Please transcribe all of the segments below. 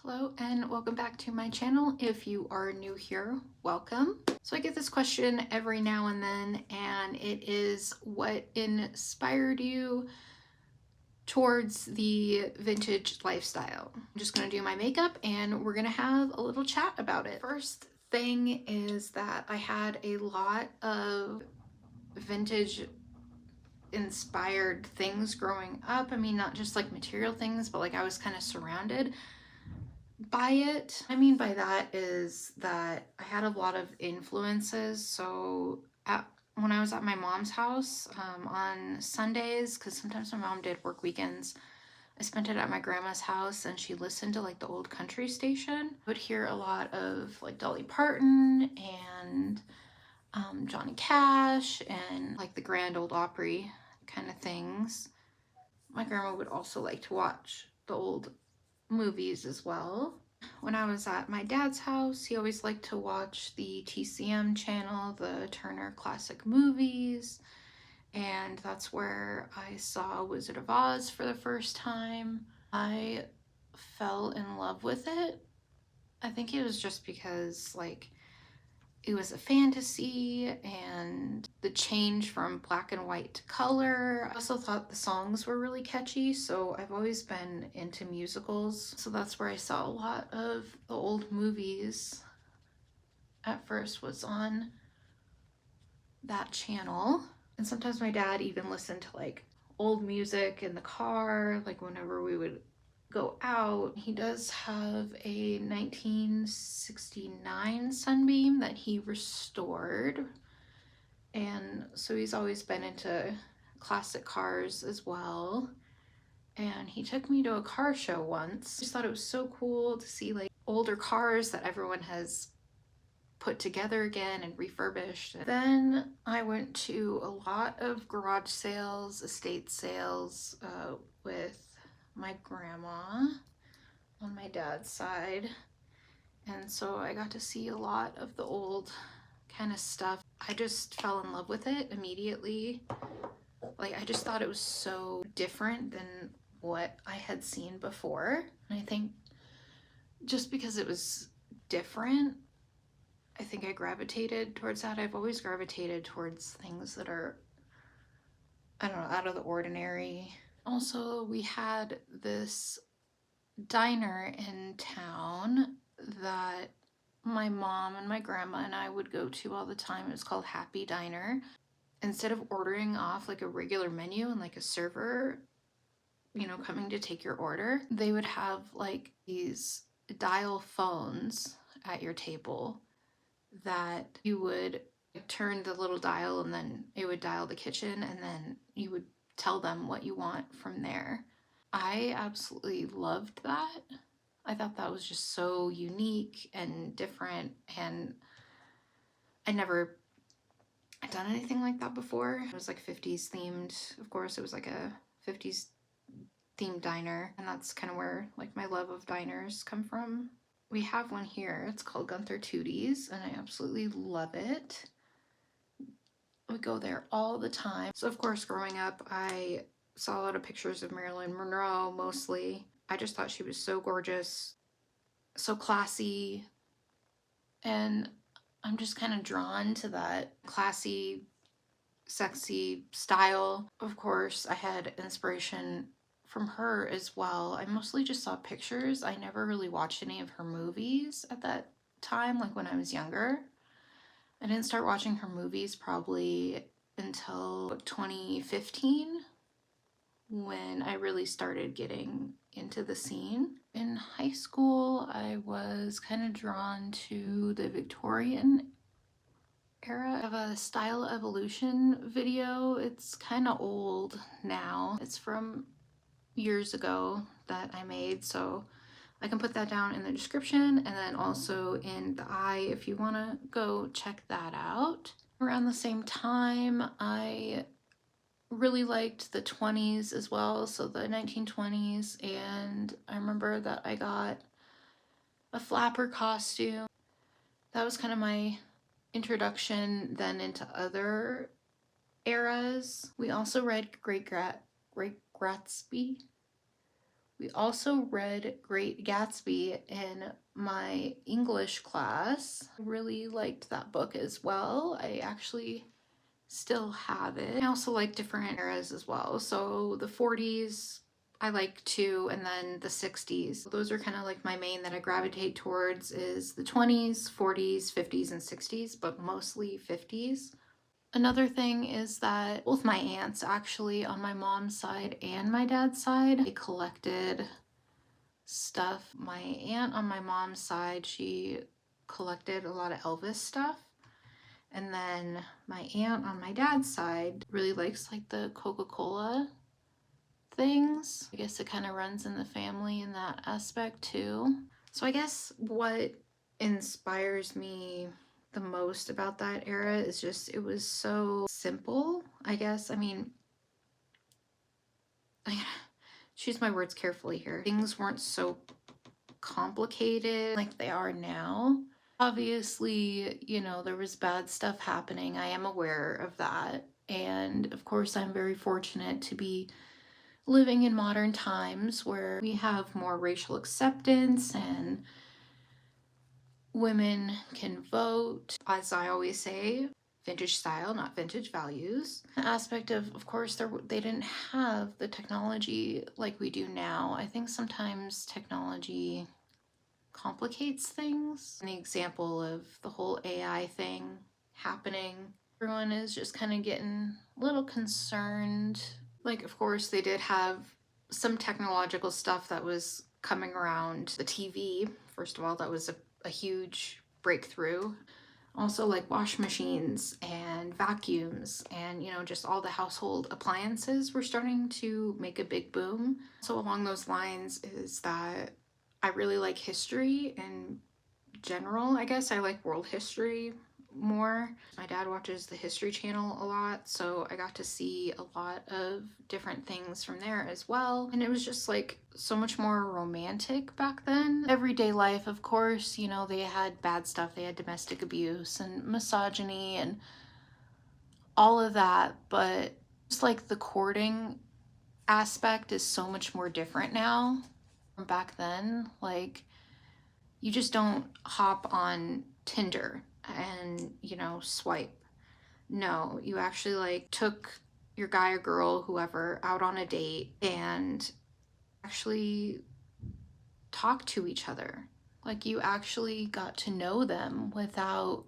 Hello and welcome back to my channel. If you are new here, welcome. So I get this question every now and then, and it is, what inspired you towards the vintage lifestyle? I'm just gonna do my makeup and we're gonna have a little chat about it. First thing is that I had a lot of vintage inspired things growing up. I mean, not just like material things, but like I was kind of surrounded by it. I mean by that is that I had a lot of influences. So when I was at my mom's house on Sundays, because sometimes my mom did work weekends, I spent it at my grandma's house and she listened to like the old country station. I would hear a lot of like Dolly Parton and Johnny Cash and like the Grand Ole Opry kind of things. My grandma would also like to watch the old movies as well. When I was at my dad's house, he always liked to watch the TCM channel, the Turner Classic Movies, and that's where I saw Wizard of Oz for the first time. I fell in love with it. I think it was just because like it was a fantasy and the change from black and white to color. I also thought the songs were really catchy, so I've always been into musicals. So that's where I saw a lot of the old movies. At first was on that channel. And sometimes my dad even listened to like old music in the car, like whenever we would go out. He does have a 1969 Sunbeam that he restored, and so he's always been into classic cars as well. And he took me to a car show once. I just thought it was so cool to see like older cars that everyone has put together again and refurbished. Then I went to a lot of garage sales, estate sales with my grandma on my dad's side, and so I got to see a lot of the old kind of stuff. I just fell in love with it immediately. Like I just thought it was so different than what I had seen before, and I think just because it was different, I think I gravitated towards that. I've always gravitated towards things that are, I don't know, out of the ordinary. Also, we had this diner in town that my mom and my grandma and I would go to all the time. It was called Happy Diner. Instead of ordering off like a regular menu and like a server, you know, coming to take your order, they would have like these dial phones at your table that you would turn the little dial and then it would dial the kitchen, and then you would tell them what you want from there. I absolutely loved that. I thought that was just so unique and different, and I never done anything like that before. It was like 50s themed. Of course, it was like a 50s themed diner, and that's kind of where like my love of diners come from. We have one here. It's called Gunther Tootie's, and I absolutely love it. We go there all the time. So of course, growing up, I saw a lot of pictures of Marilyn Monroe mostly. I just thought she was so gorgeous, so classy, and I'm just kind of drawn to that classy, sexy style. Of course, I had inspiration from her as well. I mostly just saw pictures. I never really watched any of her movies at that time, like when I was younger. I didn't start watching her movies probably until 2015, when I really started getting into the scene. In high school, I was kind of drawn to the Victorian era. I have a style evolution video. It's kind of old now. It's from years ago that I made, so I can put that down in the description, and then also in the eye if you want to go check that out. Around the same time, I really liked the 20s as well, so the 1920s, and I remember that I got a flapper costume. That was kind of my introduction then into other eras. We also read Great Gatsby, We also read Great Gatsby in my English class. I really liked that book as well. I actually still have it. I also like different eras as well. So the 40s I like too, and then the 60s. Those are kind of like my main that I gravitate towards is the 20s, 40s, 50s, and 60s, but mostly 50s. Another thing is that both my aunts, actually, on my mom's side and my dad's side, they collected stuff. My aunt on my mom's side, she collected a lot of Elvis stuff. And then my aunt on my dad's side really likes like the Coca-Cola things. I guess it kind of runs in the family in that aspect too. So I guess what inspires me the most about that era is just it was so simple, I guess. I mean, I choose my words carefully here. Things weren't so complicated like they are now. Obviously, you know, there was bad stuff happening. I am aware of that. And of course, I'm very fortunate to be living in modern times where we have more racial acceptance and women can vote. As I always say, vintage style, not vintage values. The aspect of course, they didn't have the technology like we do now. I think sometimes technology complicates things. An example of the whole AI thing happening, everyone is just kind of getting a little concerned. Like, of course, they did have some technological stuff that was coming around the TV. First of all, that was a huge breakthrough. Also, like wash machines and vacuums and, you know, just all the household appliances were starting to make a big boom. So, along those lines, is that I really like history in general. I guess I like world history more. My dad watches the History Channel a lot, so I got to see a lot of different things from there as well. And it was just like so much more romantic back then. Everyday life, of course, you know, they had bad stuff. They had domestic abuse and misogyny and all of that, but just like the courting aspect is so much more different now from back then. Like, you just don't hop on Tinder and, you know, swipe. No, you actually like took your guy or girl, whoever, out on a date and actually talked to each other. Like, you actually got to know them without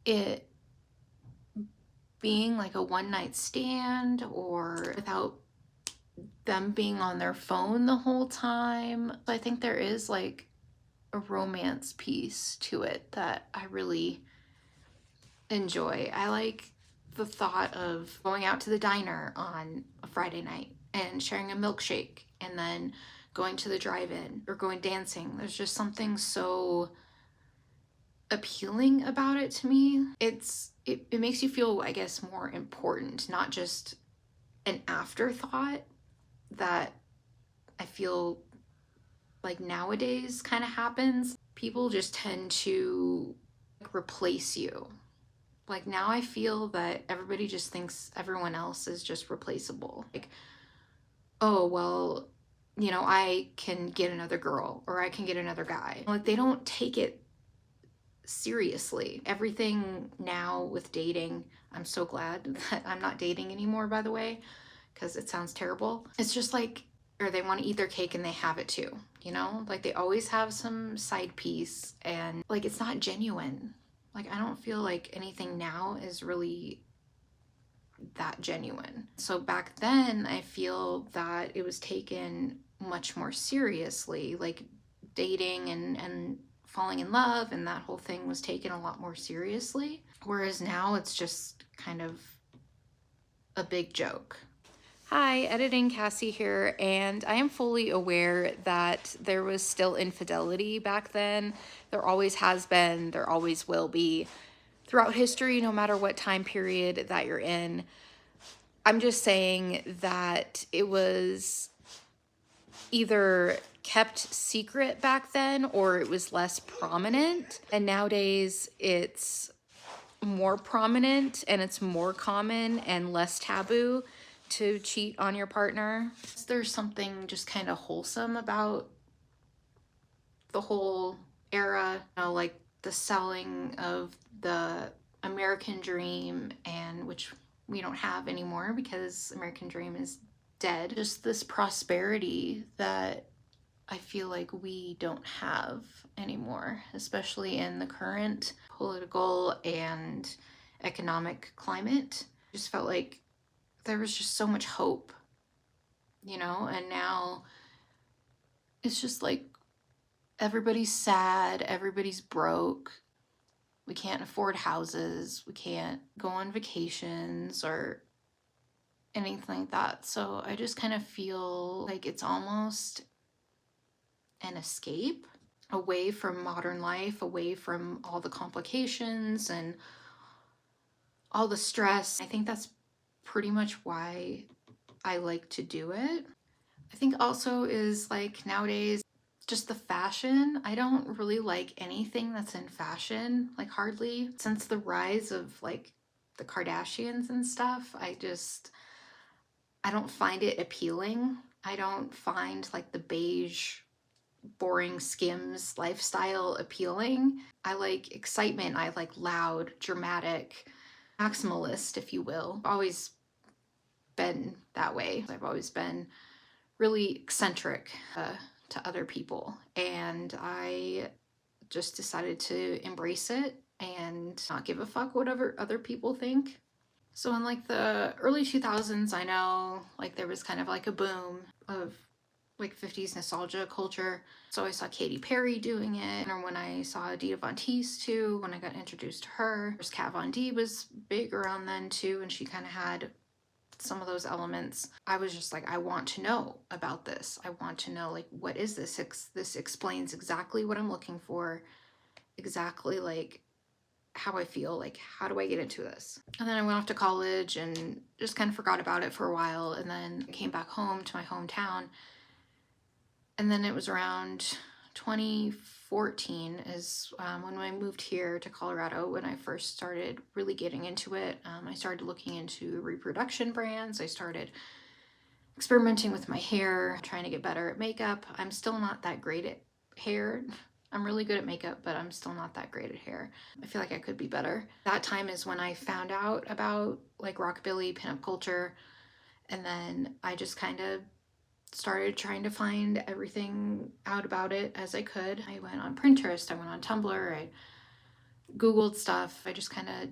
it being like a one night stand or without them being on their phone the whole time. I think there is like a romance piece to it that I really enjoy. I like the thought of going out to the diner on a Friday night and sharing a milkshake and then going to the drive-in or going dancing. There's just something so appealing about it to me. It makes you feel, I guess, more important, not just an afterthought that I feel like nowadays kind of happens. People just tend to replace you. Like, now I feel that everybody just thinks everyone else is just replaceable. Like, oh, well, you know, I can get another girl or I can get another guy. Like, they don't take it seriously. Everything now with dating, I'm so glad that I'm not dating anymore, by the way, because it sounds terrible. It's just like, or they want to eat their cake and they have it too, you know? Like, they always have some side piece and like, it's not genuine. Like, I don't feel like anything now is really that genuine. So back then, I feel that it was taken much more seriously, like dating and falling in love and that whole thing was taken a lot more seriously. Whereas now it's just kind of a big joke. Hi, Editing Cassie here, and I am fully aware that there was still infidelity back then. There always has been, there always will be throughout history, no matter what time period that you're in. I'm just saying that it was either kept secret back then or it was less prominent. And nowadays it's more prominent and it's more common and less taboo to cheat on your partner. There's something just kind of wholesome about the whole era, you know, like the selling of the American dream, and which we don't have anymore because American dream is dead. Just this prosperity that I feel like we don't have anymore, especially in the current political and economic climate. Just felt like there was just so much hope, you know, and now it's just like everybody's sad, everybody's broke. We can't afford houses, we can't go on vacations or anything like that. So I just kind of feel like it's almost an escape away from modern life, away from all the complications and all the stress. I think that's pretty much why I like to do it. I think also is like nowadays, just the fashion. I don't really like anything that's in fashion, like hardly. Since the rise of like the Kardashians and stuff, I don't find it appealing. I don't find like the beige, boring Skims lifestyle appealing. I like excitement. I like loud, dramatic, maximalist, if you will. I've always been that way. I've always been really eccentric to other people, and I just decided to embrace it and not give a fuck whatever other people think. So in like the early 2000s, I know like there was kind of like a boom of like 50s nostalgia culture. So I saw Katy Perry doing it, or when I saw Dita Von Teese too, when I got introduced to her. Kat Von D was big around then too, and she kind of had some of those elements. I was just like, I want to know about this. I want to know, like, what is this? This explains exactly what I'm looking for, exactly like how I feel, like how do I get into this? And then I went off to college and just kind of forgot about it for a while, and then I came back home to my hometown. And then it was around 2014 is when I moved here to Colorado, when I first started really getting into it. I started looking into reproduction brands. I started experimenting with my hair, trying to get better at makeup. I'm still not that great at hair. I'm really good at makeup, but I'm still not that great at hair. I feel like I could be better. That time is when I found out about like rockabilly, pinup culture, and then I just kind of started trying to find everything out about it as I could. I went on Pinterest, I went on Tumblr, I Googled stuff. I just kind of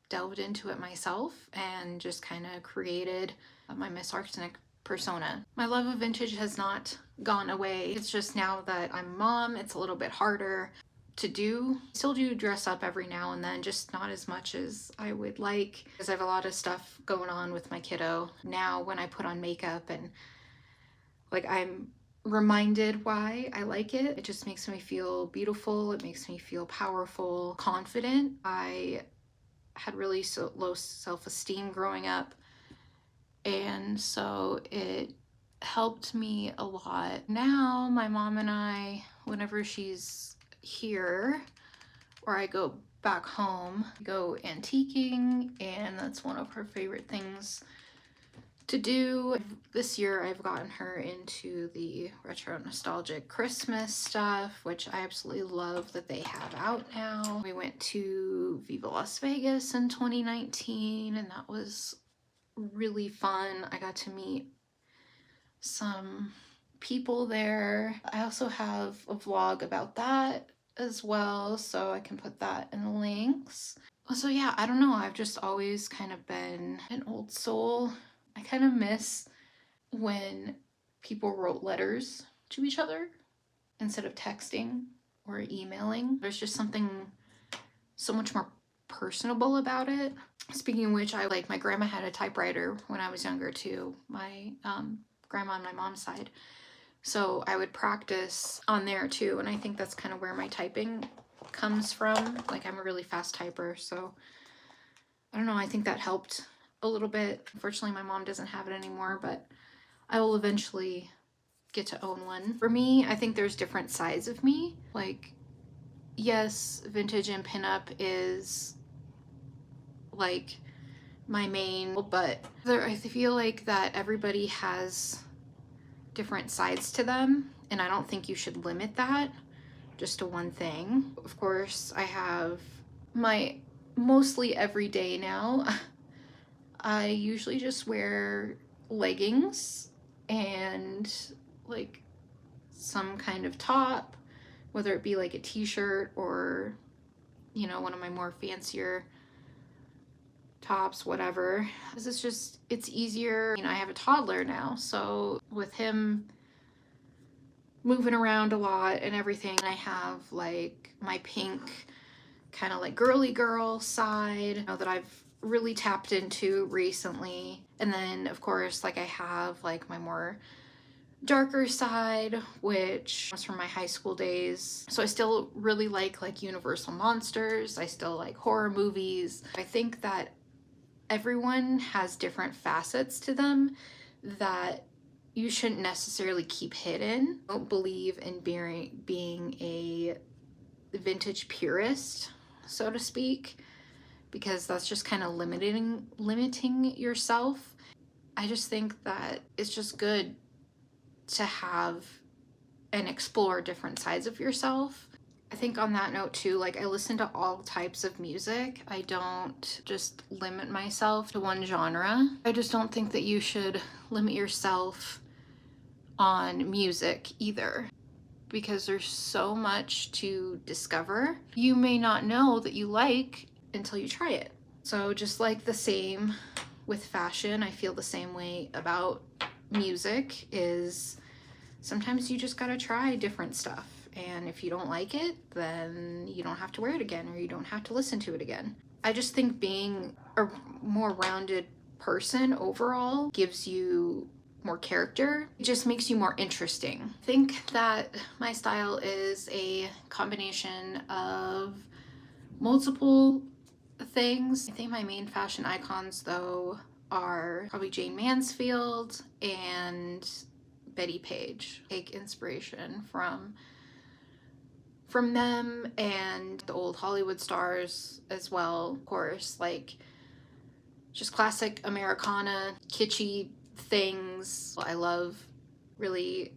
delved into it myself and just kind of created my Miss Arsenic persona. My love of vintage has not gone away. It's just now that I'm a mom, it's a little bit harder to do. Still do dress up every now and then, just not as much as I would like, because I have a lot of stuff going on with my kiddo. Now when I put on makeup and like I'm reminded why I like it. It just makes me feel beautiful. It makes me feel powerful, confident. I had really low self-esteem growing up, and so it helped me a lot. Now my mom and I, whenever she's here or I go back home, go antiquing, and that's one of her favorite things to do. This year I've gotten her into the retro nostalgic Christmas stuff, which I absolutely love that they have out now. We went to Viva Las Vegas in 2019, and that was really fun. I got to meet some people there. I also have a vlog about that as well, so I can put that in the links. So yeah, I don't know, I've just always kind of been an old soul. I kind of miss when people wrote letters to each other instead of texting or emailing. There's just something so much more personable about it. Speaking of which, my grandma had a typewriter when I was younger too. My grandma on my mom's side. So I would practice on there too, and I think that's kind of where my typing comes from. Like, I'm a really fast typer, so I don't know, I think that helped a little bit. Unfortunately, my mom doesn't have it anymore, but I will eventually get to own one. For me, I think there's different sides of me. Like, yes, vintage and pinup is like my main, but I feel like that everybody has different sides to them, and I don't think you should limit that just to one thing. Of course, I have my mostly everyday now. I usually just wear leggings and like some kind of top, whether it be like a t-shirt or, you know, one of my more fancier tops, whatever. This is just, it's easier. You know, I have a toddler now, so with him moving around a lot and everything, I have like my pink kind of like girly girl side, you know, that I've really tapped into recently. And then of course, like I have like my more darker side, which was from my high school days. So I still really like Universal Monsters. I still like horror movies. I think that everyone has different facets to them that you shouldn't necessarily keep hidden. I don't believe in being a vintage purist, so to speak, because that's just kind of limiting yourself. I just think that it's just good to have and explore different sides of yourself. I think on that note too, like I listen to all types of music. I don't just limit myself to one genre. I just don't think that you should limit yourself on music either, because there's so much to discover. You may not know that you like until you try it. So just like the same with fashion, I feel the same way about music. Is sometimes you just gotta try different stuff, and if you don't like it, then you don't have to wear it again, or you don't have to listen to it again. I just think being a more rounded person overall gives you more character. It just makes you more interesting. I think that my style is a combination of multiple things. I think my main fashion icons though are probably Jane Mansfield and Betty Page. Take inspiration from them and the old Hollywood stars as well. Of course, like just classic Americana, kitschy things. I love really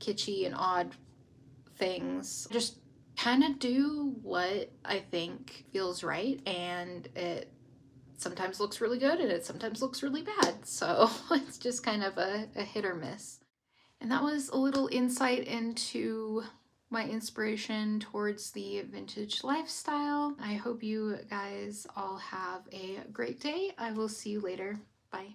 kitschy and odd things. Just kind of do what I think feels right, and it sometimes looks really good and it sometimes looks really bad. So it's just kind of a hit or miss. And that was a little insight into my inspiration towards the vintage lifestyle. I hope you guys all have a great day. I will see you later. Bye.